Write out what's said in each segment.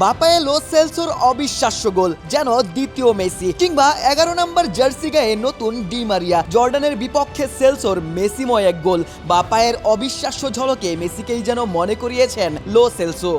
বাপায়ে লো সেলসোর অবিশ্বাস্য গোল, যেন দ্বিতীয় মেসি, কিংবা 11 নম্বর জার্সি গায়ে নতুন ডি মারিয়া। জর্ডানের বিপক্ষে সেলসোর মেসিময় এক গোল। বাপায়ের অবিশ্বাস্য ঝলকে মেসিকেই যেন মনে করিয়েছেন লো সেলসো।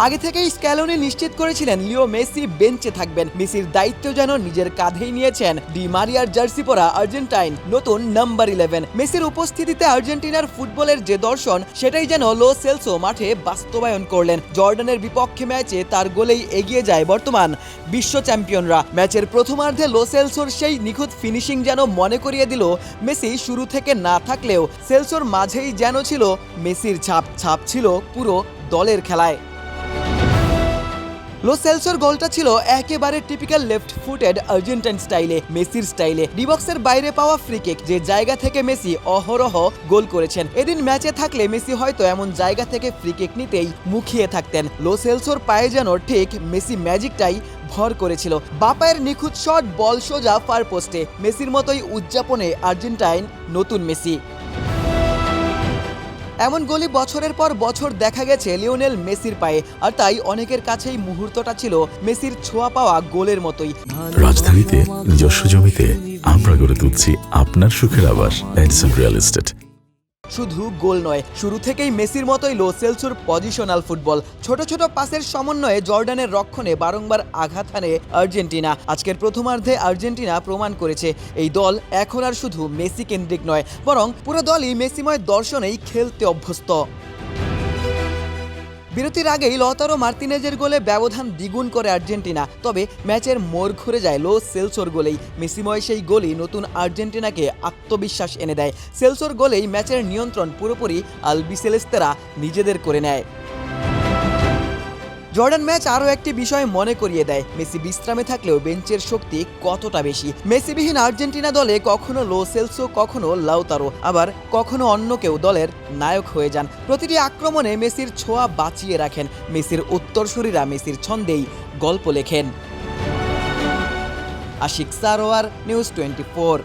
আগে থেকেই স্ক্যালোনি নিশ্চিত করেছিলেন লিও মেসি বেঞ্চে থাকবেন। মেসির দায়িত্ব যেন নিজের কাঁধেই নিয়েছেন ডি মারিয়ার জার্সি পরা আর্জেন্টাইন নতুন নাম্বার 11। মেসির উপস্থিতিতে আর্জেন্টিনার ফুটবলের যে দর্শন, সেটাই যেন লো সেলসো মাঠে বাস্তবায়ন করলেন। জর্ডানের বিপক্ষে ম্যাচে তার গোলেই এগিয়ে যায় বর্তমান বিশ্ব চ্যাম্পিয়নরা। ম্যাচের প্রথমার্ধে লো সেলসোর সেই নিখুঁত ফিনিশিং যেন মনে করিয়ে দিল মেসি শুরু থেকে না থাকলেও সেলসোর মাঝেই যেন ছিল মেসির ছাপ ছিল পুরো দলের খেলায়। লো সেলসোর গোলটা ছিল একেবারে টিপিক্যাল লেফট ফুটেড আর্জেন্টাইন স্টাইলে, মেসির স্টাইলে। ডিবক্সের বাইরে পাওয়া ফ্রি কিক, যে জায়গা থেকে মেসি অহরহ গোল করেছেন। এদিন ম্যাচে থাকলে মেসি হয়তো এমন জায়গা থেকে ফ্রি কিক নিতেই মুখিয়ে থাকতেন। লো সেলসোর পায়ে যেন ঠিক মেসি ম্যাজিকটাই ভর করেছিল। বাপায়ের নিখুঁত শট, বল সোজা ফার পোস্টে। মেসির মতোই উদযাপনে আর্জেন্টাইন নতুন মেসি। এমন গোলই বছরের পর বছর দেখা গেছে লিওনেল মেসির পায়ে, আর তাই অনেকের কাছেই মুহূর্তটা ছিল মেসির ছোঁয়া পাওয়া গোলের মতোই। রাজধানীতে নিজস্ব জমিতে আমরা গড়ে তুলছি আপনার সুখের আবাস এডিসন রিয়েল এস্টেট। শুধু গোল নয়, শুরু থেকেই মেসির মতোই লো সেলসোর পজিশনাল ফুটবল। ছোট ছোট পাসের সমন্বয়ে জর্ডানের রক্ষণে বারংবার আঘাত হানে আর্জেন্টিনা। আজকের প্রথমার্ধে আর্জেন্টিনা প্রমাণ করেছে এই দল এখন আর শুধু মেসি কেন্দ্রিক নয়, বরং পুরো দলই মেসিময় দর্শনেই খেলতে অভ্যস্ত। বিরতির আগেই লতারো মার্তিনেজের গোলে ব্যবধান দ্বিগুণ করে আর্জেন্টিনা। তবে ম্যাচের মোড় ঘুরে যায় লো সেলসোর গোলেই। মেসিময় সেই গোলই নতুন আর্জেন্টিনাকে আত্মবিশ্বাস এনে দেয়। সেলসোর গোলেই ম্যাচের নিয়ন্ত্রণ পুরোপুরি আলবিসেলেস্তেরা নিজেদের করে নেয়। জর্ডান ম্যাচ আরও একটি বিষয় মনে করিয়ে দেয়, মেসি বিশ্রামে থাকলেও বেঞ্চের শক্তি কতটা বেশি। মেসিবিহীন আর্জেন্টিনা দলে কখনো লো সেলসো, কখনো লাউতারো, আবার কখনো অন্য কেউ দলের নায়ক হয়ে যান। প্রতিটি আক্রমণে মেসির ছোঁয়া বাঁচিয়ে রাখেন। মেসির উত্তরসূরিরা মেসির ছন্দেই গল্প লেখেন। আশিক সারোয়ার, নিউজ 24।